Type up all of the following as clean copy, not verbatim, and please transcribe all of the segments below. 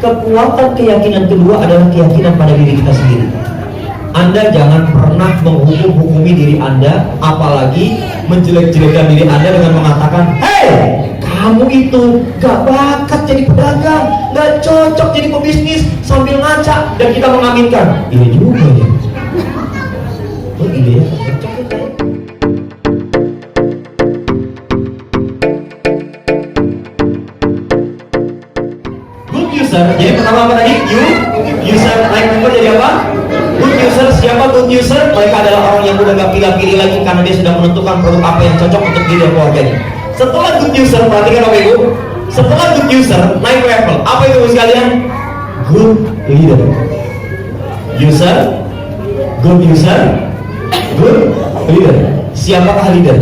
Kekuatan keyakinan kedua adalah keyakinan pada diri kita sendiri. Anda jangan pernah menghukumi diri Anda, apalagi menjelek-jelekan diri Anda dengan mengatakan, "Hei, kamu itu gak bakat jadi pedagang, gak cocok jadi pebisnis," sambil ngaca, dan kita mengaminkan. Iya juga ya. Oh iya ya. Good user, jadi pertama apa tadi? User, like member jadi apa? Good user, siapa good user? Mereka adalah orang yang udah gak pilih-pilih lagi karena dia sudah menentukan produk apa yang cocok untuk diri dan keluarganya. Setelah good user, perhatikan Bapak Ibu. Setelah good user, naik level. Apa itu sekalian? Good leader. User, good user, good leader. Siapakah leader?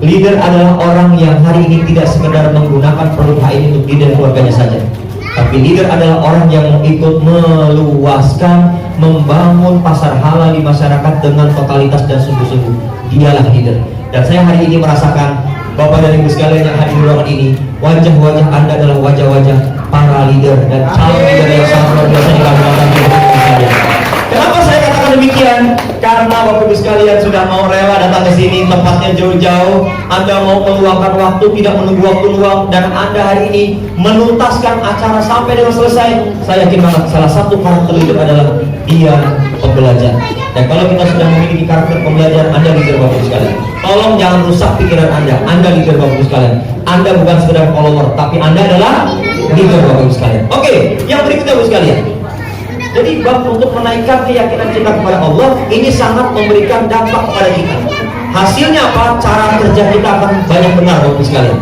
Leader adalah orang yang hari ini tidak sekedar menggunakan produk HI untuk diri dan keluarganya saja, tapi leader adalah orang yang ikut meluaskan, membangun pasar halal di masyarakat dengan totalitas dan sungguh-sungguh. Dialah leader. Dan saya hari ini merasakan, Bapak dan Ibu sekalian yang hadir di ruangan ini, wajah-wajah Anda adalah wajah-wajah para leader dan calon leader yang sangat luar biasa di kalangan kita. Kenapa saya katakan demikian? Karena Bapak Ibu sekalian sudah mau rela datang ke sini, tempatnya jauh-jauh. Anda mau meluangkan waktu, tidak menunggu waktu luang, dan Anda hari ini menuntaskan acara sampai dengan selesai. Saya yakin banget salah satu karakter leader adalah dia pembelajar. Dan kalau kita sudah memiliki karakter pembelajar, Anda leader Bapak Ibu sekalian. Tolong jangan rusak pikiran Anda leader Bapak Ibu sekalian. Anda bukan sekedar follower, tapi Anda adalah leader Bapak Ibu sekalian. Oke, yang berikutnya Bapak Ibu sekalian. Jadi bab untuk menaikkan keyakinan kita kepada Allah ini sangat memberikan dampak kepada kita. Hasilnya apa? Cara kerja kita akan banyak benar Bapak Ibu sekalian.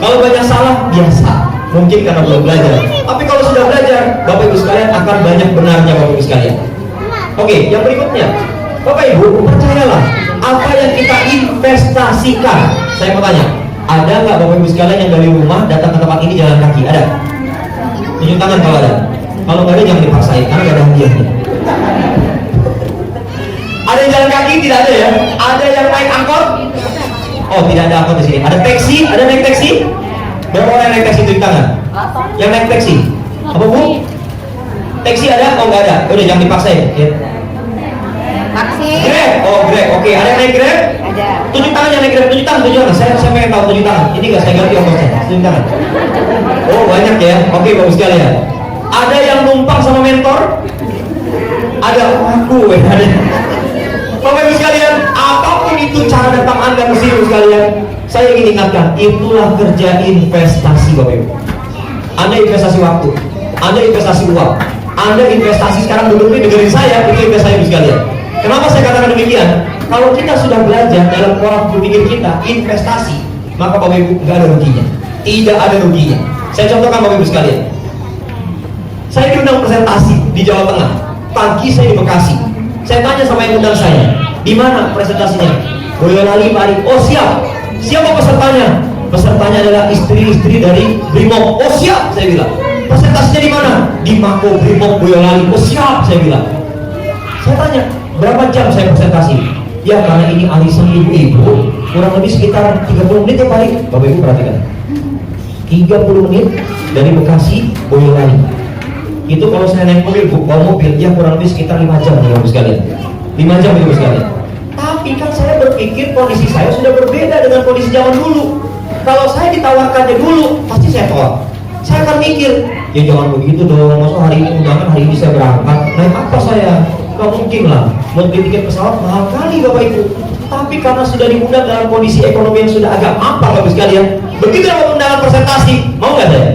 Kalau banyak salah, biasa, mungkin karena belum belajar. Tapi kalau sudah belajar, Bapak Ibu sekalian akan banyak benarnya Bapak Ibu sekalian. Oke, yang berikutnya, Bapak Ibu percayalah, apa yang kita investasikan. Saya mau tanya, ada nggak Bapak Ibu sekalian yang dari rumah datang ke tempat ini jalan kaki? Ada? Tunjuk tangan kalau ada. Kalau nggak ada jangan dipaksain, karena nggak ada hadiahnya. Ada yang jalan kaki? Tidak ada ya. Ada yang naik angkot? Oh, tidak ada angkot di sini. Ada taksi? Ada naik taksi? Berapa orang yang naik taksi? Tunjuk tangan. Yang naik taksi? Apa Bu? Taksi ada? Oh nggak ada. Udah jangan dipaksain. Ya. Taksi. Grab? Oh Grab. Oke. Ada yang naik Grab? Ada. Tunjuk tangan yang naik Grab. Tunjuk tangan. Saya pengen tahu tunjuk tangan. Ini nggak saya ganti ongkosnya. Tunjuk tangan. Oh banyak ya. Oke bagus sekali ya. Ada yang numpang sama mentor? Ada. Aku ada. Bapak Ibu sekalian, apapun itu cara datang Anda ke sini sekalian, saya ingin ingatkan, itulah kerja investasi Bapak Ibu. Anda investasi waktu, Anda investasi uang, Anda investasi sekarang duduk ini dengerin saya, itu investasi sekalian. Kenapa saya katakan demikian? Kalau kita sudah belajar dalam pola berpikir kita investasi, maka Bapak Ibu nggak ada ruginya, tidak ada ruginya. Saya contohkan Bapak Ibu sekalian. Saya diundang presentasi di Jawa Tengah. Pagi saya di Bekasi. Saya tanya sama yang undang saya, di mana presentasinya? Boyolali, Pak. Oh siap. Siapa pesertanya? Pesertanya adalah istri-istri dari Brimob. Oh siap, saya bilang. Presentasinya di mana? Di Mako Brimob Boyolali. Oh siap, saya bilang. Saya tanya, berapa jam saya presentasi? Ya karena ini arisan ibu-ibu, kurang lebih sekitar 30 menit ya Pak. Bapak Ibu perhatikan. 30 menit dari Bekasi Boyolali. Itu kalau saya naik mobil, bawa mobil, ya kurang lebih sekitar 5 jam Bapak sekalian. 5 jam Bapak sekalian. Tapi kan saya berpikir kondisi saya sudah berbeda dengan kondisi zaman dulu. Kalau saya ditawarkannya dulu, pasti saya tolak. Saya akan mikir, ya jangan begitu dong, masa hari ini undangan, hari ini saya berangkat, naik apa saya? Gak mungkin lah, mau beli tiket pesawat mahal kali Bapak Ibu. Tapi karena sudah diundang dalam kondisi ekonomi yang sudah agak mampang Bapak sekalian, begitu dapat undangan presentasi, mau nggak saya?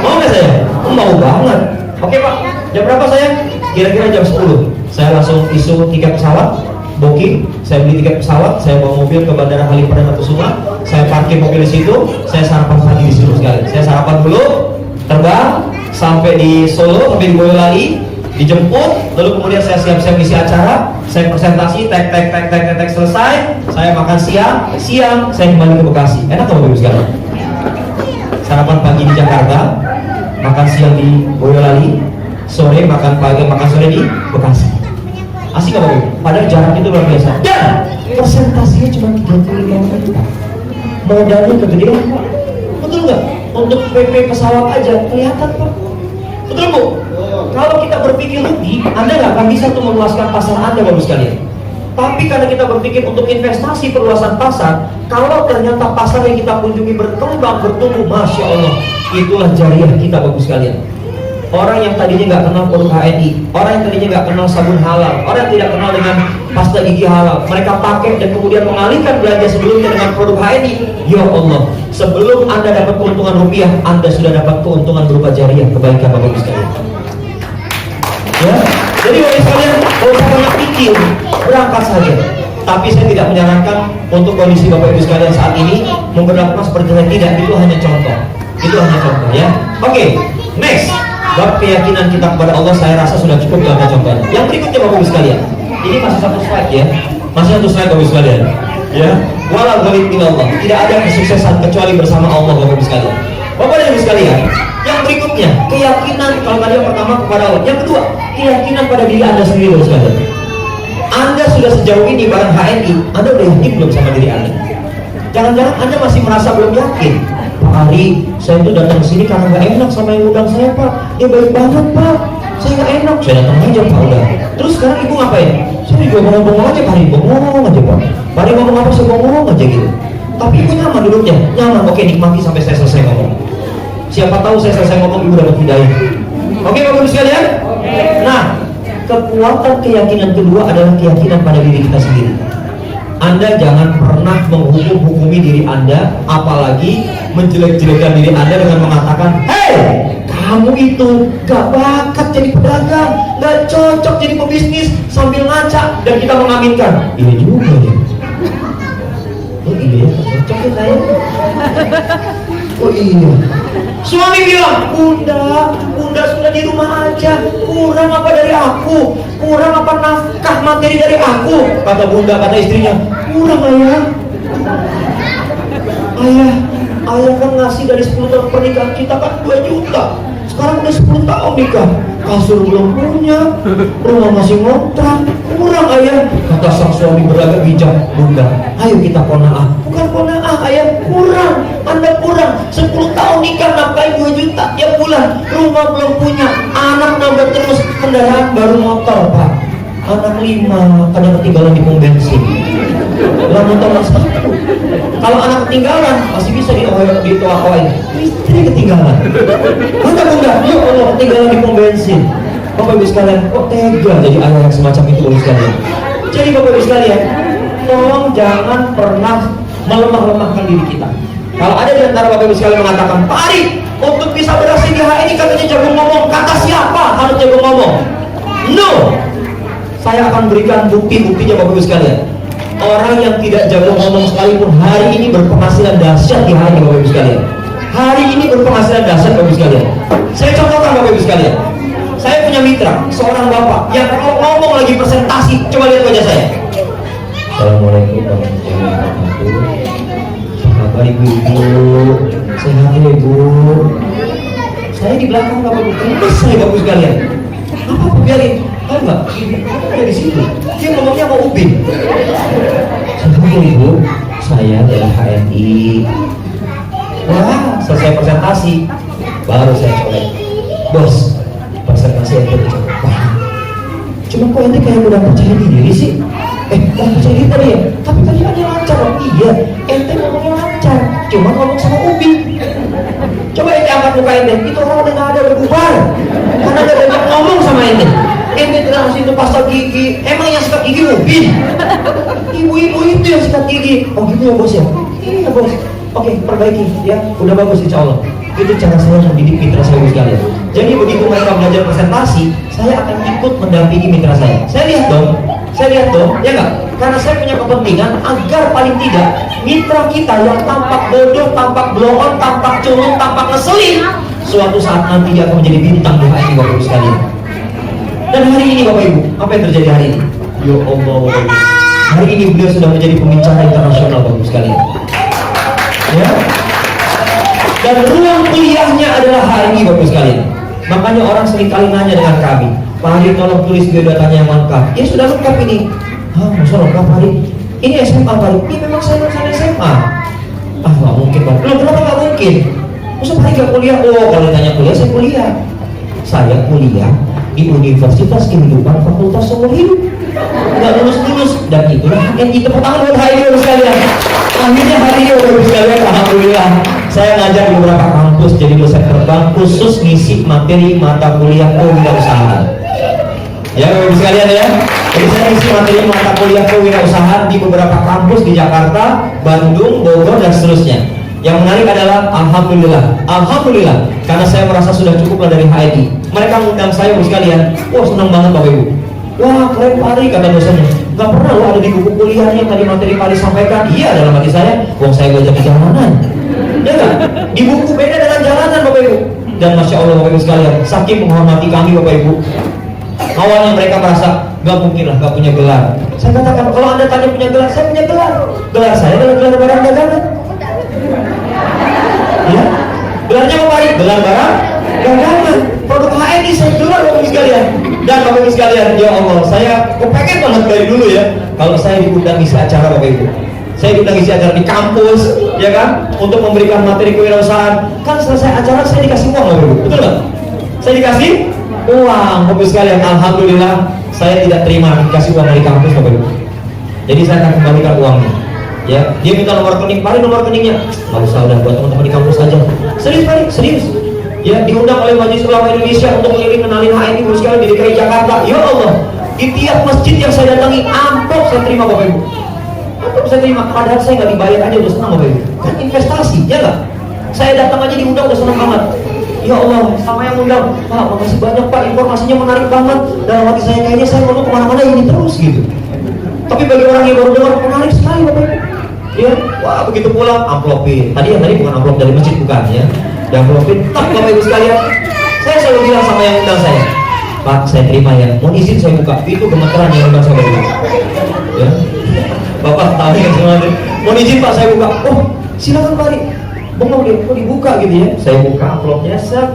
Mau nggak saya? Mau banget. Oke Pak, jam berapa saya? Kira-kira jam 10. Saya langsung isu tiket pesawat, booking, saya beli tiket pesawat, saya bawa mobil ke Bandara Halim Perdana Kusuma, saya parkir mobil di situ, saya sarapan pagi di situ sekali. Saya sarapan dulu, terbang sampai di Solo, sampai di Boyolali, dijemput, lalu kemudian saya siap-siap isi acara, saya presentasi, tek selesai, saya makan siang, saya kembali ke Bekasi. Enak nggak Bapak Ibu sekalian? Sarapan pagi di Jakarta, makan siang di Boyolali, sore makan pagi, makan sore di Bekasi. Asik gak Bapak Ibu? Padahal jarak itu luar biasa. Dan presentasinya cuma 35 menit. Modalnya kegedean Pak. Betul nggak? Untuk PP pesawat aja kelihatan Pak. Betul akan bisa tuh meluaskan pasar Anda Bapak sekalian. Tapi karena kita berpikir untuk investasi perluasan pasar, kalau ternyata pasar yang kita kunjungi berkembang, bertumbuh, Masya Allah, itulah jariah kita Bapak sekalian. Orang yang tadinya nggak kenal produk HNI, orang yang tadinya nggak kenal sabun halal, orang yang tidak kenal dengan pasta gigi halal, mereka pakai dan kemudian mengalihkan belanja sebelumnya dengan produk HNI. Ya Allah, sebelum Anda dapat keuntungan rupiah, Anda sudah dapat keuntungan berupa jariah kebaikan Bapak Ibu sekalian. Ya, jadi Bapak Ibu sekalian, kalau saya banyak pikir, berangkat saja. Tapi saya tidak menyarankan untuk kondisi Bapak Ibu sekalian saat ini memperlakukan seperti saya, tidak. Itu hanya contoh. Itu hanya contoh ya. Oke, next. Bab keyakinan kita kepada Allah saya rasa sudah cukup dalam contohnya. Yang berikutnya Bapak Ibu sekalian, ini masih satu slide ya, masih satu slide Bapak Ibu sekalian. Ya, wala ghalib minallah, tidak ada kesuksesan kecuali bersama Allah Bapak Ibu sekalian. Bapak dan Ibu sekalian, yang berikutnya keyakinan, kalau tadi yang pertama kepada Allah, yang kedua keyakinan pada diri Anda sendiri Bapak Ibu sekalian. Anda sudah sejauh ini bareng HNI, Anda udah yakin belum sama diri Anda? Jangan-jangan Anda masih merasa belum yakin. Pak Ari, saya itu datang ke sini karena nggak enak sama yang undang saya Pak. Ya baik banget Pak, saya nggak enak, saya datang aja Pak udah. Terus sekarang Ibu ngapain? Saya juga ngomong-ngomong aja Pak Ari, ngomong aja Pak. Pak Ari ngomong apa, saya ngomong aja gitu. Tapi Ibu nyaman duduknya, nyaman. Oke, nikmati sampai saya selesai ngomong. Siapa tahu saya selesai ngomong Ibu dapat hidayah. Oke Bapak Ibu sekalian? Nah, kekuatan keyakinan kedua adalah keyakinan pada diri kita sendiri. Anda jangan pernah menghukumi diri Anda, apalagi menjelek-jelekan diri Anda dengan mengatakan, "Hei, kamu itu gak bakat jadi pedagang, gak cocok jadi pebisnis," sambil ngaca, dan kita mengaminkan. Ini juga ya. Oh iya, cocok ya saya. Oh iya. Suami bilang, Bunda sudah di rumah aja, kurang apa dari aku? Kurang apa nafkah materi dari aku? Kata Bunda, kata istrinya, kurang Ayah kan ngasih dari 10 tahun pernikahan kita kan 2 juta. Sekarang udah 10 tahun nikah, kasur belum punya, rumah masih ngontrak, kurang Ayah. Kata sang suami berlagak bijak, Bunda, ayo kita qanaah. Bukan qanaah Ayah, kurang, Anda kurang. 10 tahun nikah nafkahin 2 juta tiap bulan, rumah belum punya, anak nambah terus, kendaraan baru motor Pak, anak 5 kadang ketinggalan di pom bensin. Lah motor satu. Kalau anak ketinggalan masih bisa ditoakoin, istri ketinggalan. Bunda, ya Allah, ketinggalan di pom bensin. Bapak Ibu sekalian, kok tega jadi ayah yang semacam itu Bapak Ibu sekalian. Jadi Bapak Ibu sekalian, tolong jangan pernah melemah-lemahkan diri kita. Kalau ada di antara Bapak Ibu sekalian mengatakan, Pak Ari, untuk bisa berhasil di HNI katanya jago ngomong, kata siapa harus jago ngomong? No, saya akan berikan bukti-buktinya Bapak Ibu sekalian. Orang yang tidak jago ngomong sekalipun hari ini berpenghasilan dahsyat di HNI Bapak Ibu sekalian. Hari ini berpenghasilan dahsyat Bapak Ibu sekalian. Saya contohkan Bapak Ibu sekalian. Saya punya mitra, seorang bapak yang kalau ngomong lagi presentasi, coba lihat wajah saya. Assalamualaikum warahmatullahi wabarakatuh. Apa kabar ibu-ibu? Sehat ya ibu? Saya di belakang Bapak Ibu, terus saya Bapak Ibu sekalian. Apa biarin? Tahu nggak? Dia di situ. Dia ngomongnya mau ubin. Sehat ibu? Saya dari HNI. Wah, selesai presentasi, baru saya colek. Bos, presentasi yang cukup banyak. Cuma kok ente kayak udah percaya diri sih? Udah percaya diri tadi ya? Tapi tadi ada lancar. Iya, ente ngomongnya lancar, cuma ngomong sama Ubi. Coba ente angkat muka ente, itu orang udah gak ada, udah bubar. Karena ada banyak ngomong sama ente. Ente tidak harus itu pasta gigi. Emang yang sikat gigi Ubi? Ibu-ibu itu yang sikat gigi. Oh gitu ya bos ya? Iya bos. Oke, perbaiki ya. Udah bagus insya Allah. Itu cara saya mendidik mitra saya sekalian. Jadi begitu mereka belajar presentasi, saya akan ikut mendampingi mitra saya. Saya lihat dong, ya nggak? Karena saya punya kepentingan agar paling tidak mitra kita yang tampak bodoh, tampak blow on, tampak culun, tampak ngeselin, suatu saat nanti dia akan menjadi bintang di HNI Bapak Ibu sekalian. Dan hari ini Bapak Ibu, apa yang terjadi hari ini? Ya Allah Bapak Ibu, hari ini beliau sudah menjadi pembicara internasional Bapak Ibu sekalian. Ya. Dan ruang kuliahnya adalah HNI Bapak Ibu sekalian. Makanya orang sering kali nanya dengan kami, Pak Ari tolong tulis biodatanya yang lengkap. Ya sudah lengkap ini. Hah, masa lengkap Pak Ari? Ini SMA Pak Ari? Ini memang saya lulusan SMA. Ah nggak mungkin Pak. Loh kenapa nggak mungkin? Masa Pak Ari nggak kuliah? Oh kalau ditanya kuliah, saya kuliah. Saya kuliah di Universitas Kehidupan Fakultas Seumur Hidup, nggak lulus dan itulah yang kita tangan buat hari ini sekalian. Akhirnya hari ini Bapak sekalian, alhamdulillah saya ngajar di beberapa kampus jadi dosen terbang khusus ngisi materi mata kuliah kewirausahaan. Ya Bapak sekalian ya. Jadi saya ngisi materi mata kuliah kewirausahaan di beberapa kampus di Jakarta, Bandung, Bogor dan seterusnya. Yang menarik adalah alhamdulillah karena saya merasa sudah cukup lah dari HID. Mereka mengundang saya Bapak sekalian. Wah senang banget Bapak Ibu. Wah keren Pak Ari, kata dosennya. Gak pernah lo ada di buku kuliahnya tadi materi Pak Ari sampaikan. Iya dalam hati saya, wong saya belajar di jalanan. Ya kan? Di buku beda dengan jalanan Bapak Ibu. Dan Masya Allah Bapak Ibu sekalian, saking menghormati kami Bapak Ibu. Awalnya mereka merasa gak mungkin lah gak punya gelar. Saya katakan kalau Anda tanya punya gelar, saya punya gelar. Gelar saya adalah gelar barang dagangan. Ya, gelarnya apa Pak? Gelar barang dagangan. Produk HNI saya gelar Bapak Ibu sekalian. Dan Bapak Ibu sekalian, ya Allah, saya kepengen banget dari dulu ya. Kalau saya diundang isi acara Bapak Ibu, saya diundang isi acara di kampus, ya kan, untuk memberikan materi kewirausahaan. Kan selesai acara saya dikasih uang Bapak Ibu, betul nggak? Saya dikasih uang Bapak Ibu sekalian. Alhamdulillah, saya tidak terima dikasih uang dari kampus Bapak Ibu. Jadi saya akan kembalikan uangnya. Ya, dia minta nomor rekening, Pak nomor rekeningnya. Nggak usah, udah buat teman-teman di kampus aja. Serius Pak, serius. Ya, diundang oleh Majelis Ulama Indonesia untuk keliling kenalin HNI Bapak sekalian di DKI Jakarta. Ya Allah, di tiap masjid yang saya datangi amplop saya terima Bapak Ibu. Amplop saya terima, padahal saya nggak dibayar aja udah senang Bapak Ibu. Kan investasi, ya nggak? Saya datang aja diundang udah senang banget. Ya Allah, sama yang undang, Pak makasih banyak Pak, informasinya menarik banget. Dalam hati saya kayaknya saya mau kemana-mana ini terus gitu. Tapi bagi orang yang baru dengar menarik sekali Bapak Ibu. Ya, wah begitu pulang amplopin. Tadi bukan amplop dari masjid bukan ya. Yang amplopin, tak Bapak Ibu sekalian. Saya selalu bilang sama yang undang saya, Pak saya terima ya. Mau izin saya buka. Itu gemeteran yang undang saya Bapak Ibu. Ya, Bapak tahu yang semuanya. Mau izin Pak saya buka. Oh silakan Pak. Bengong dia, kok dibuka gitu ya. Saya buka amplopnya, set.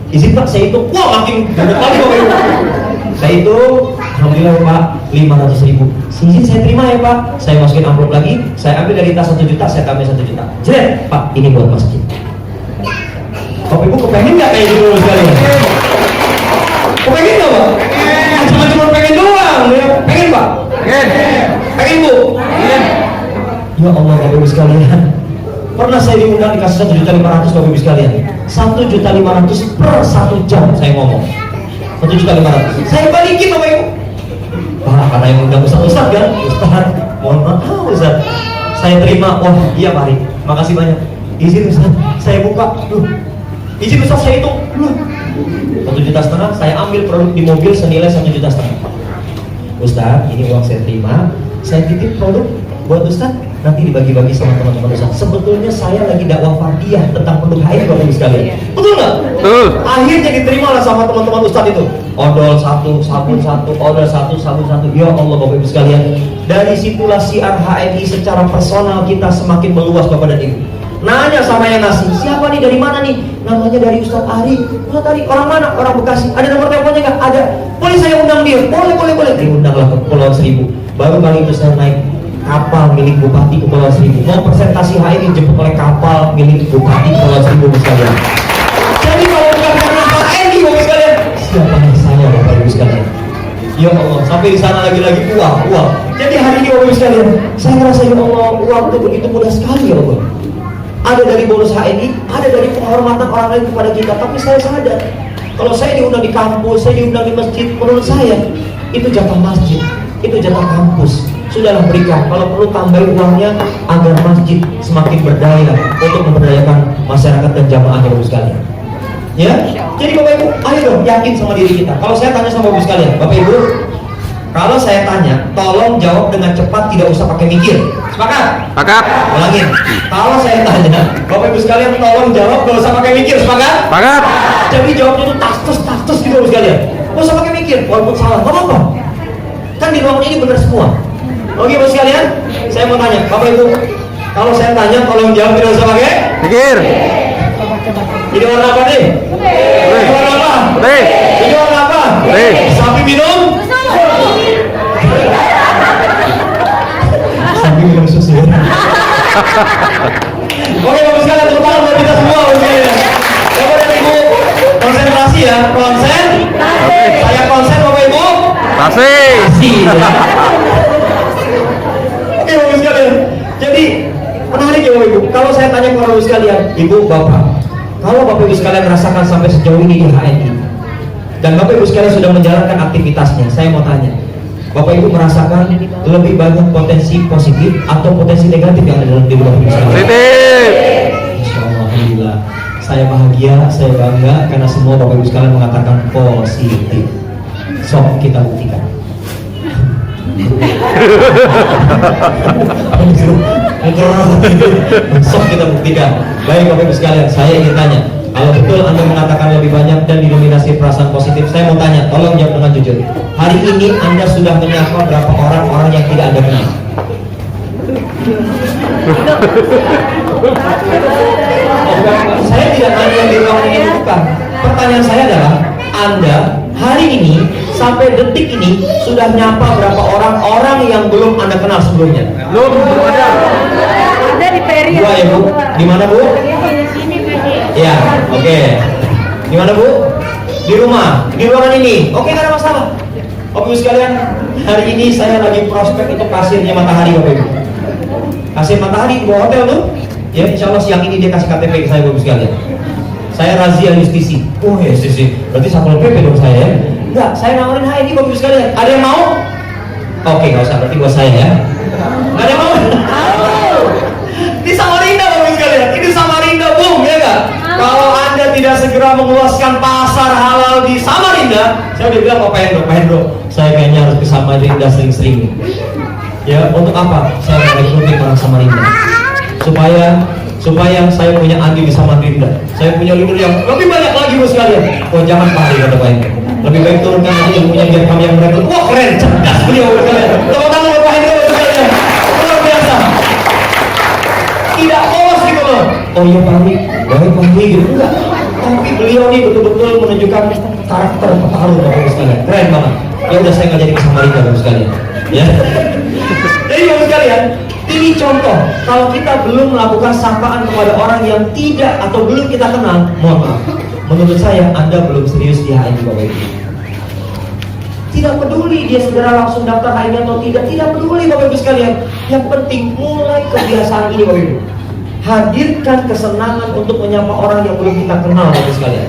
Izin Pak saya hitung. Wah makin banyak lagi Bapak Ibu. Saya hitung, alhamdulillah Pak 500.000. Izin saya terima ya Pak. Saya masukin amplop lagi. Saya ambil dari tas 1 juta, saya ambil 1 juta. Jret, Pak ini buat masjid. Bapak Ibu kepengen nggak kayak gitu sekalian? Kepengen nggak Pak? Cuma pengen doang, ya. Pengen Pak? Pengen Bu? Ya Allah Bapak Ibu sekalian. Pernah saya diundang dikasih 1.500.000 Bapak Ibu sekalian. 1.500.000 per 1 jam saya ngomong. 1.500.000. Saya balikin Bapak Ibu. Pak, karena yang undang Ustaz kan? Ustaz, mohon maaf Ustaz. Saya terima. Oh iya Pak Ari, makasih banyak. Izin Ustaz, saya buka. Izin Ustaz saya hitung. 1,5 juta saya ambil produk di mobil senilai 1,5 juta. Ustaz, ini uang saya terima. Saya titip produk buat Ustaz, nanti dibagi-bagi sama teman-teman Ustaz. Sebetulnya saya lagi dakwah fardiyah tentang produk HID Bapak Ibu sekalian. Betul nggak? Betul. Akhirnya diterima lah sama teman-teman Ustaz itu. Odol 1, sabun 1, odol 1, sabun 1. Ya Allah Bapak Ibu sekalian. Dari situlah siar HNI secara personal kita semakin meluas Bapak dan Ibu. Nanya sama yang ngasih, siapa nih, dari mana nih? Namanya dari Ustadz Ari. Oh tadi, orang mana? Orang Bekasi. Ada nomor teleponnya nggak? Ada. Boleh saya undang dia? Boleh. Diundanglah ke Kepulauan Seribu. Baru kali itu saya naik kapal milik Bupati Kepulauan Seribu. Mau presentasi HNI dijemput oleh kapal milik Bupati Kepulauan Seribu sekalian. Jadi kalau bukan karena HNI Bapak sekalian, siapa yang saya Bapak Ibu sekalian? Ya Allah, sampai di sana lagi-lagi uang. Jadi hari ini Bapak Ibu sekalian, saya ngerasa ya Allah, uang itu begitu mudah sekali ya Allah. Ada dari bonus HNI, ada dari penghormatan orang lain kepada kita. Tapi saya sadar, kalau saya diundang di kampus, saya diundang di masjid, menurut saya itu jatah masjid, itu jatah kampus. Sudahlah berikan, kalau perlu tambahin uangnya agar masjid semakin berdaya untuk memberdayakan masyarakat dan jamaah Bapak Ibu sekalian. Ya, jadi Bapak Ibu, ayo dong yakin sama diri kita. Kalau saya tanya sama Bapak Ibu sekalian, Bapak Ibu, kalau saya tanya, tolong jawab dengan cepat, tidak usah pakai mikir. Sepakat? Sepakat. Ulangin. Kalau saya tanya, Bapak Ibu sekalian tolong jawab, tidak usah pakai mikir. Sepakat? Sepakat. Jadi jawabnya itu tas gitu Bapak sekalian. Nggak usah pakai mikir, walaupun salah, nggak apa-apa. Kan di ruangan ini benar semua. Oke Bapak sekalian, saya mau tanya, Bapak Ibu, kalau saya tanya, tolong jawab, tidak usah pakai mikir. Ini warna apa nih? Ini warna apa? Putih. Ini warna apa? Putih. Sapi minum? Sapi minum susu. Oke Bapak sekalian, tepuk tangan buat kita semua Bapak sekalian. Bapak dan Ibu, konsentrasi ya, konsen. Saya konsen Bapak Ibu. Kasih. Kasih. Oke Bapak Ibu sekalian. Jadi menarik ya Bapak Ibu. Kalau saya tanya ke Bapak Ibu sekalian, Ibu Bapak, kalau Bapak Ibu sekalian merasakan sampai sejauh ini di HNI dan Bapak Ibu sekalian sudah menjalankan aktivitasnya, saya mau tanya, Bapak Ibu merasakan lebih banyak potensi positif atau potensi negatif yang ada dalam diri Bapak Ibu sekalian? Positif. Insya Allah, alhamdulillah. Saya bahagia, saya bangga karena semua Bapak Ibu sekalian mengatakan positif. Sok kita buktikan. Sok kita buktikan. Baik Bapak Ibu sekalian, saya ingin tanya, kalau betul Anda mengatakan lebih banyak dan didominasi perasaan positif, saya mau tanya, tolong jawab dengan jujur. Hari ini Anda sudah menyapa berapa orang yang tidak Anda kenal? Saya tidak nanya yang di ruangan ini, bukan. Pertanyaan saya adalah, Anda hari ini sampai detik ini sudah nyapa berapa orang yang belum Anda kenal sebelumnya? Belum ada. Ada di Peri. Dua ya Bu? Di mana Bu? Ya, oke. Di mana Bu? Di rumah, di ruangan ini. Oke, nggak ada masalah. Bapak Ibu sekalian, hari ini saya lagi prospek untuk kasirnya Matahari Bapak Ibu. Kasir Matahari di bawah hotel tuh. Ya, insya Allah siang ini dia kasih KTP ke saya Bapak Ibu sekalian. Saya razia justisi. Oh ya justisi, berarti Satpol PP dong saya ya? Enggak, saya nawarin HNI Bapak Ibu sekalian. Ada yang mau? Oke, nggak usah, berarti buat saya ya. Nggak ada yang mau? Di Samarinda Bapak Ibu sekalian, ini Samarinda boom ya nggak? Kalau Anda tidak segera mengeluaskan pasar halal di Samarinda, saya udah bilang Pak Hendro, saya kayaknya harus ke Samarinda sering-sering nih. Ya, untuk apa? Saya merekrutin orang Samarinda supaya saya punya andil di Samarinda. Saya punya leader yang lebih banyak lagi Bu sekalian. Oh jangan Pak kata Pak Hendro. Lebih baik turunkan aja ilmunya biar kami yang merekrut. Wah keren, cerdas beliau Bu sekalian. Tepuk tangan buat Pak Hendro Bu sekalian. Luar biasa. Tidak polos gitu loh. Oh iya Pak Hendro, baik Pak Hendro gitu enggak. Tapi beliau nih betul-betul menunjukkan karakter petarung Bapak sekalian. Keren banget. Ya udah saya nggak jadi ke Samarinda Bapak sekalian. Ya. Jadi Bapak sekalian, ini contoh kalau kita belum melakukan sapaan kepada orang yang tidak atau belum kita kenal, mohon maaf. Menurut saya Anda belum serius di HNI Bapak Ibu. Tidak peduli dia segera langsung daftar HNI atau tidak peduli Bapak Ibu sekalian. Yang penting mulai kebiasaan ini Bapak Ibu. Hadirkan kesenangan untuk menyapa orang yang belum kita kenal Bapak Ibu sekalian.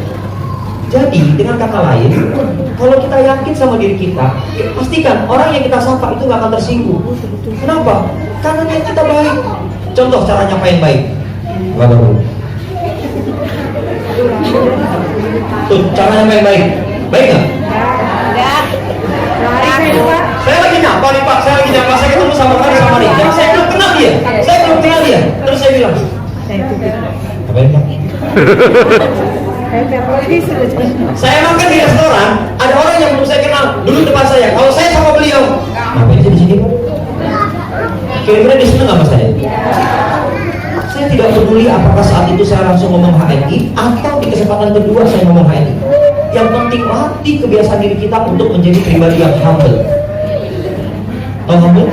Jadi dengan kata lain, kalau kita yakin sama diri kita, pastikan orang yang kita sapa itu nggak akan tersinggung. Kenapa? Karena niat kita baik. Contoh cara nyapa yang baik. Bapak dulu. Tuh cara nyapa yang baik. Baik nggak? Saya lagi nyapa nih Pak, saya lagi nyapa, saya ketemu sama dia. Saya belum kenal dia. Terus saya bilang, apa ini Pak? Saya makan di restoran, ada orang yang belum saya kenal, duduk depan saya. Kalau saya sama beliau, ngapain aja di sini Pak? Kira-kira dia seneng sama saya? Saya tidak peduli apakah saat itu saya langsung ngomong HNI atau di kesempatan kedua saya ngomong HNI. Yang penting latih kebiasaan diri kita untuk menjadi pribadi yang humble. Oh humble?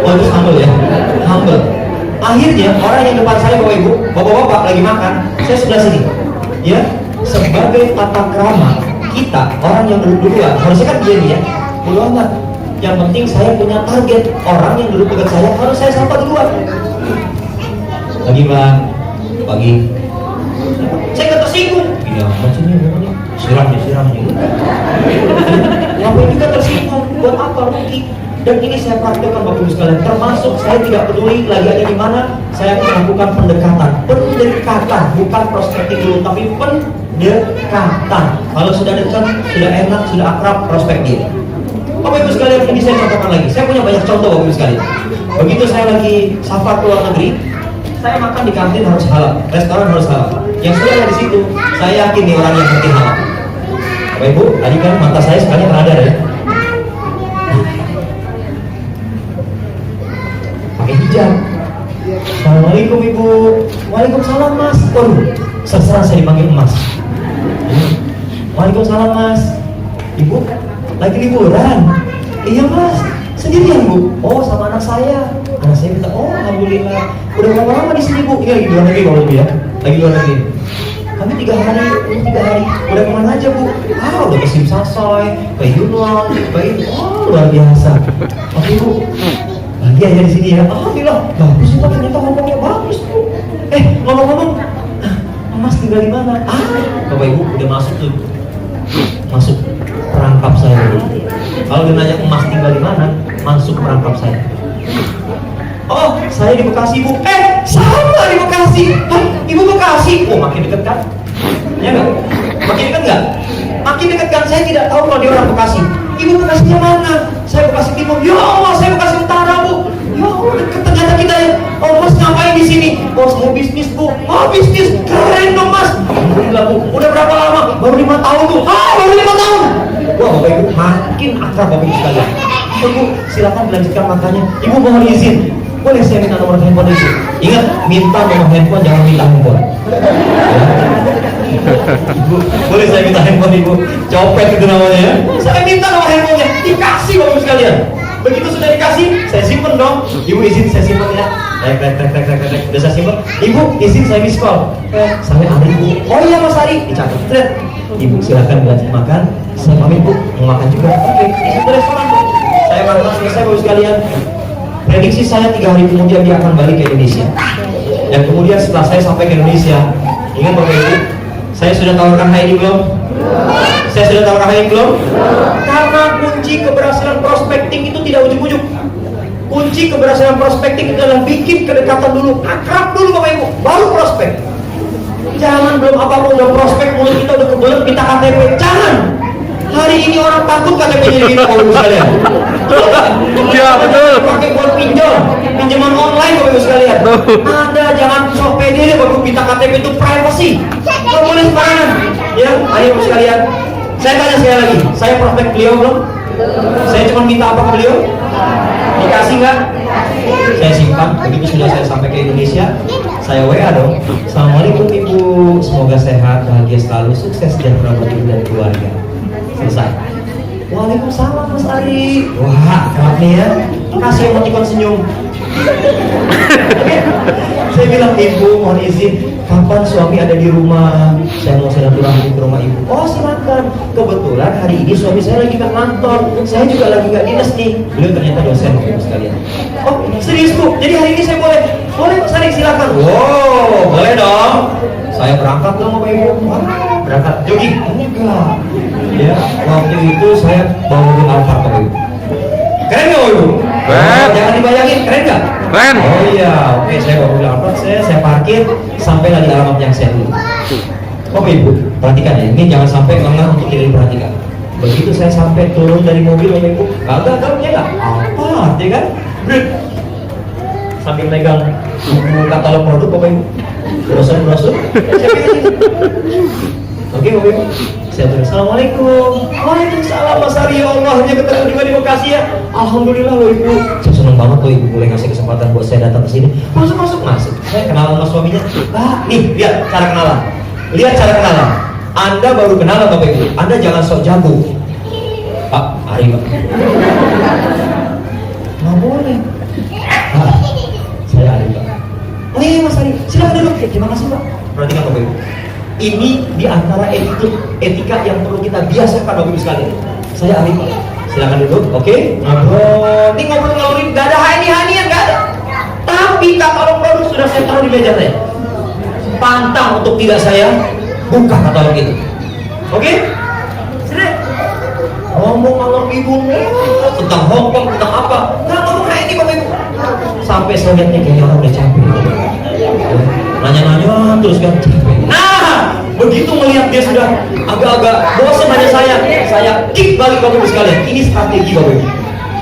Oh itu humble ya? Humble. Akhirnya orang yang depan saya Bapak Ibu, bapak-bapak lagi makan, saya sebelah sini. Ya, sebagai tata krama kita orang yang duduk duluan harusnya kan dia nih ya, bodo amat. Yang penting saya punya target orang yang duduk dekat saya harus saya sapa duluan. Pagi Bang, pagi. Saya nggak tersinggung. Iya, maksudnya namanya siram nih. Ngapain kita tersinggung? Buat apa rugi? Dan ini saya praktekkan Bapak Ibu sekalian, termasuk saya tidak peduli lagi ada di mana, saya melakukan pendekatan, bukan prospektif dulu, tapi pendekatan. Kalau sudah dekat, sudah enak, sudah akrab, prospek dia. Bapak Ibu sekalian, ini saya contohkan lagi. Saya punya banyak contoh Bapak Ibu sekalian. Begitu saya lagi safar ke luar negeri, saya makan di kantin harus halal, restoran harus halal. Yang sudah ada di situ, saya yakin nih orang yang ngerti halal. Bapak Ibu, tadi kan mata saya sekalian radar ya. Pakai hijab. Assalamualaikum Ibu. Waalaikumsalam Mas. Waduh, serserah saya dipanggil Mas. Waalaikumsalam Mas. Ibu, lagi liburan? Iya Mas. Sendirian Bu? Oh sama anak saya. Anak saya minta, oh alhamdulillah. Udah berapa lama di sini Bu? Ini lagi di luar negeri kalau Bu ya. Lagi luar negeri. kami 3 hari, udah kemana aja bu? Udah ke Simsasai, ke Yunnan, ke itu, luar biasa. Oke bu, lagi aja di sini ya. Alhamdulillah, bagus itu ternyata ngomongnya bagus bu. Ngomong-ngomong, Mas tinggal di mana? Bapak Ibu udah masuk tuh, masuk perangkap saya. Kalau dia nanya Mas tinggal di mana, masuk perangkap saya. Oh, saya di Bekasi bu. Sama di Bekasi. Ibu Bekasi. Makin dekat kan? Ya nggak? Makin dekat nggak? Makin dekat kan? Saya tidak tahu kalau dia orang Bekasi. Ibu Bekasinya mana? Saya Bekasi Timur. Ya Allah, saya Bekasi Utara bu. Ya Allah, dekat ternyata kita ya. Oh Mas ngapain di sini? Oh saya bisnis bu. Bisnis keren dong Mas. Alhamdulillah bu. Udah berapa lama? Baru 5 tahun bu. Baru 5 tahun. Wah Bapak Ibu makin akrab Bapak Ibu sekalian. Ibu silakan dilanjutkan makannya. Ibu mohon izin. Boleh saya minta nomor handphone ibu? Ingat, minta nomor handphone, jangan minta handphone. Ibu, boleh saya minta handphone ibu? Copet itu namanya ya. Saya minta nomor handphonenya, dikasih Bapak Ibu sekalian. Begitu sudah dikasih, saya simpen dong. Ibu izin saya simpen ya. Rek. Udah saya simpen. Ibu izin saya miss call. Saya Ari bu. Oh iya Mas Ari, dicatat. Ibu silakan lanjut makan. Saya pamit bu, mau makan juga. Oke, izin ke restoran bu. Saya makan selesai Bapak Ibu sekalian. Prediksi saya 3 hari kemudian dia akan balik ke Indonesia. Dan kemudian setelah saya sampai ke Indonesia, ingat Bapak Ibu, saya sudah tawarkan HID belum? Saya sudah tawarkan HID belum? Karena kunci keberhasilan prospecting itu tidak ujuk-ujuk. Kunci keberhasilan prospecting itu adalah bikin kedekatan dulu, akrab dulu Bapak Ibu, baru prospek. Jangan belum apa-apa udah prospek, mulut kita udah kebelet minta KTP. Jangan. Hari ini orang takut KTP-nya gitu Bapak Ibu sekalian. Iya betul. Pakai buat pinjaman online Bapak Ibu sekalian. Anda jangan sok pede deh Bapak Ibu, minta KTP itu privacy. Nggak boleh sembarangan. Ya, ayo Bapak sekalian. Saya tanya sekali lagi, saya prospek beliau belum? Saya cuma minta apa ke beliau? Dikasih nggak? Saya simpan. Begitu sudah saya sampai ke Indonesia, saya WA dong. Assalamualaikum Ibu, semoga sehat, bahagia selalu, sukses dan buat Ibu dan keluarga. Selesai. Waalaikumsalam Mas Ari. Wah, enak nih ya. Kasih emoticon senyum. Saya bilang, Ibu mohon izin, kapan suami ada di rumah? Saya mau silaturahmi ke rumah Ibu. Oh silakan. Kebetulan hari ini suami saya lagi ke kantor. Saya juga lagi nggak dinas nih. Beliau ternyata dosen Bapak Ibu sekalian. Oh serius Bu? Jadi hari ini saya boleh? Boleh Mas Ari, silakan. Wow, boleh dong. Saya berangkat dong Bapak Ibu. Berangkat jogging? Enggak. Ya, waktu itu saya bawa mobil Alphard Bapak Ibu. Keren nggak Bapak Ibu? Keren. Jangan dibayangin, keren nggak? Keren. Oh iya, oke, saya bawa mobil Alphard, saya parkir sampai lagi alamat yang saya dulu. Bapak Ibu, perhatikan ya, ini jangan sampai lengah untuk tidak diperhatikan. Begitu saya sampai turun dari mobil Bapak Ibu, kagak tahu ya nggak? Alphard, ya kan? Brut. Sambil megang buku katalog produk Bapak Ibu, brosur. Oke Bapak Ibu, saya terus Assalamualaikum. Waalaikumsalam Mas Ari, ya Allah, hanya ketemu juga di Bekasi ya. Alhamdulillah loh Ibu. Saya senang banget loh Ibu boleh ngasih kesempatan buat saya datang ke sini. Masuk. Saya kenalan sama suaminya. Nih lihat cara kenalan. Lihat cara kenalan. Anda baru kenalan Bapak Ibu. Anda jangan sok jago. Pak, Ari Pak. Nggak boleh. Saya Ari Pak. Oh iya Mas Ari, silakan duduk. Terima kasih Pak. Perhatikan Bapak Ibu. Ini di antara etika yang perlu kita biasakan Bapak Ibu sekalian. Saya Ari Pak. Silakan duduk, oke? Ngobrol. Ini ngobrol-ngobrolin, gak ada hani-hanian, gak ada. Tapi katalog produk sudah saya taruh di meja saya. Pantang untuk tidak saya buka katalog itu. Oke? Sudah. Ngomong ngalor ibu tentang Hongkong, tentang apa? Nggak ngomong kayak ini Bapak Ibu. Sampai saya lihat nih kayaknya orang udah capek. Nanya-nanya terus kan capek. Nah, begitu melihat dia sudah agak-agak bosan nanya saya kick balik Bapak Ibu sekalian. Ini strategi Bapak Ibu.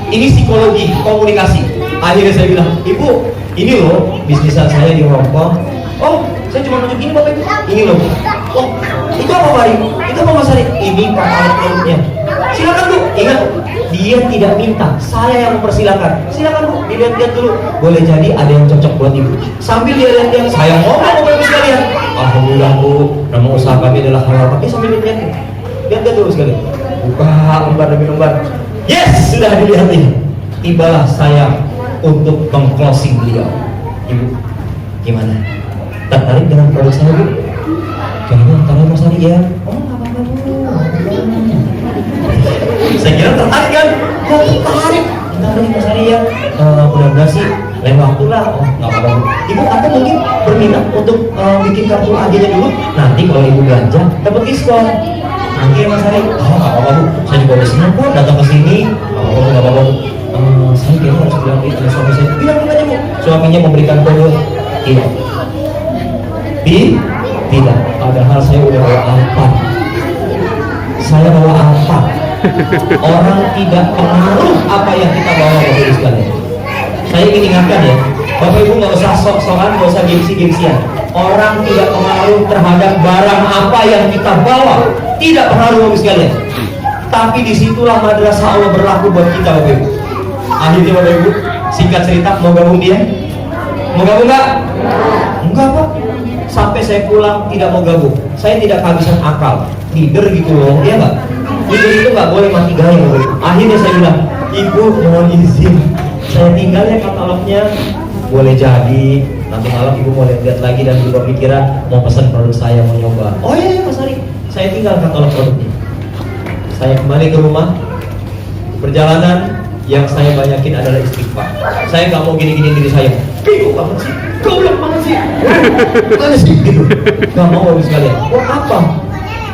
Ini psikologi, komunikasi. Akhirnya saya bilang, Ibu, ini loh bisnisan saya di Hongkong. Oh, saya cuma nunjuk ini Bapak Ibu. Ini loh. Oh, itu apa Pak Ari? Itu apa Mas Ari? Ini katalog produknya. Silakan Bu. Ingat, dia tidak minta, saya yang mempersilakan. Silakan Bu, dilihat-lihat dulu. Boleh jadi ada yang cocok buat Ibu. Sambil dia lihat-lihat, saya ngomong Bapak Ibu sekalian. Alhamdulillah Bu, nama usaha kami adalah halal. Tapi sambil lihat-lihat, lihat-lihat dulu sekalian. Buka lembar demi lembar. Yes, sudah dilihat nih. Tibalah saya untuk meng-closing beliau. Ibu, gimana? Tertarik dengan produk saya Bu? Kayaknya antara Mas Ari ya. Oh nggak apa-apa Bu. Saya kira tertarik kan? Oh tertarik. Kita beli Mas Ari ya. Mudah-mudahan sih lain waktu lah. Oh nggak apa-apa Bu. Ibu atau mungkin berminat untuk bikin kartu AG-nya dulu. Nanti kalau ibu belanja dapat diskon. Nanti Mas Ari, oh nggak apa-apa Bu. Saya juga udah senang kok datang ke sini. Nggak apa-apa Bu. Saya kira harus bilang sama suami saya. Bilang aja Bu. Suaminya memberikan kode. Tidak. Tidak. Padahal saya udah bawa apa? Saya bawa apa? Orang tidak pengaruh apa yang kita bawa Bapak Ibu sekalian. Saya ingin ingatkan ya, Bapak Ibu nggak usah sok-sokan, nggak usah gengsi-gengsian. Orang tidak pengaruh terhadap barang apa yang kita bawa, tidak pengaruh Bapak Ibu sekalian. Tapi disitulah madrasah Allah berlaku buat kita Bapak Ibu. Akhirnya Bapak Ibu, singkat cerita, mau gabung dia? Mau gabung nggak? Enggak Pak. Sampai saya pulang tidak mau gabung. Saya tidak kehabisan akal. Leader gitu loh, ya nggak? Leader itu nggak boleh mati gaya. Akhirnya saya bilang, Ibu mohon izin, saya tinggal ya katalognya. Boleh jadi nanti malam Ibu mau lihat lagi dan juga pikiran mau pesan produk saya, mau nyoba. Oh iya Mas Ari, saya tinggal katalog produknya. Saya kembali ke rumah. Perjalanan yang saya banyakin adalah istighfar. Saya nggak mau gini-gini diri saya. Bingung banget sih, goblok banget sih. Mana sih gitu? Nggak mau habis sekalian. Wah apa?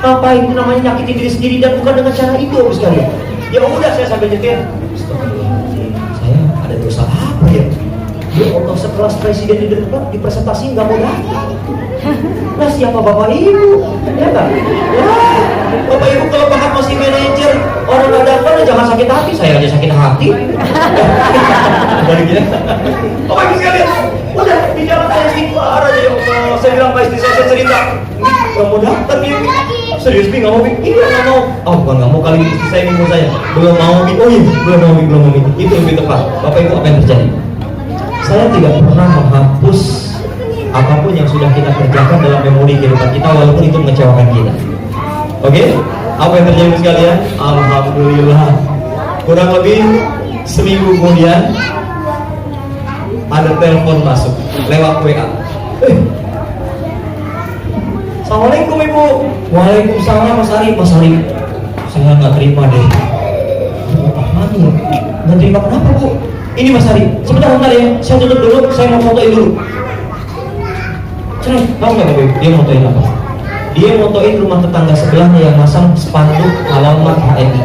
Apa itu namanya nyakitin diri sendiri dan bukan dengan cara itu habis sekalian. Ya udah saya sambil nyetir. Astagfirullahaladzim, saya ada dosa apa ya? Ya Allah sekelas presiden di depan dipresentasi nggak mau datang. Nah siapa bapak ibu? Ya kan? Ya, bapak ibu kalau bakat masih manajer orang nggak datang jangan sakit hati. Saya aja sakit hati. Dari gini. Bapak ibu sekalian, udah di jalan saya istighfar aja ya Allah. Saya bilang Pak istri saya cerita, nggak mau datang dia. Serius Bi nggak mau Bi? Iya nggak mau. Oh bukan nggak mau kali ini istri saya ngomong saya belum mau Bi. Oh iya belum mau Bi. Itu lebih tepat. Bapak ibu apa yang terjadi? Saya tidak pernah menghapus apapun yang sudah kita kerjakan dalam memori kehidupan kita walaupun itu mengecewakan kita. Oke? Apa yang terjadi sekalian? Alhamdulillah. Kurang lebih seminggu kemudian ada telepon masuk lewat WA. Assalamualaikum Ibu. Waalaikumsalam Mas Ari. Mas Ari, saya nggak terima deh. Apaan ya? Nggak terima kenapa Bu? Ini Mas Ari, sebentar ya, saya tutup dulu, saya mau fotoin dulu. Cerai, tahu nggak Bapak? Dia fotoin apa? Dia fotoin rumah tetangga sebelahnya yang masang spanduk alamat HMI.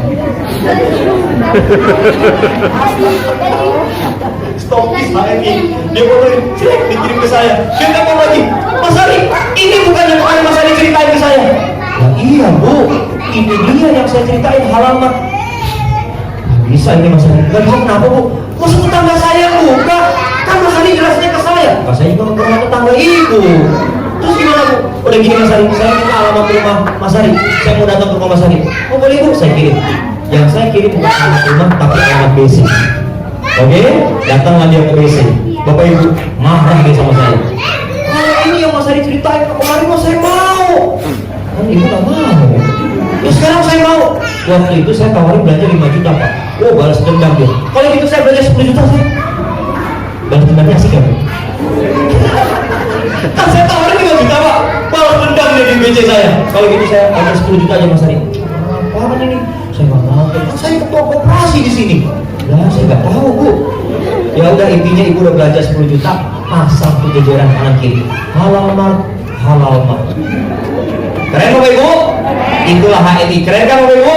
Stopis HMI, dia fotoin, cerai, dikirim ke saya. Dia telepon lagi, Mas Ari, ini bukan yang kemarin Mas Ari ceritain ke saya. Ya iya Bu, ini dia yang saya ceritain halamat. Bisa ini Mas Ari, nggak bisa kenapa Bu? Masa tetangga saya buka? Kan Mas Ari jelasnya ke saya. Pas saya juga ke rumah tetangga Ibu. Terus gimana Bu? Udah gini Mas Ari, saya minta alamat rumah Mas Ari. Saya mau datang ke rumah Mas Ari. Oh boleh Bu, saya kirim. Yang saya kirim bukan alamat rumah, tapi alamat BC. Oke? Datanglah dia ke BC. Bapak Ibu marah dia sama saya. Kalau ini yang Mas Ari ceritain kemarin Mas saya mau. Kan Ibu nggak mau. Ya sekarang saya mau. Waktu itu saya tawarin belanja 5 juta Pak. Oh balas dendam dia. Kalau gitu saya belanja 10 juta saya. Balas dendamnya asik kan? Kan saya tawarin 5 juta Pak. Balas dendam dia di BC saya. Kalau gitu saya belanja 10 juta aja Mas Ari. Apaan ini? Saya nggak mau. Kan saya ketua koperasi di sini. Lah saya nggak tahu Bu. Ya udah intinya Ibu udah belanja 10 juta. Pasang tuh jajaran kanan kiri. Halamat. Keren Bapak Ibu? Itulah HMI. Keren kan Bapak Ibu?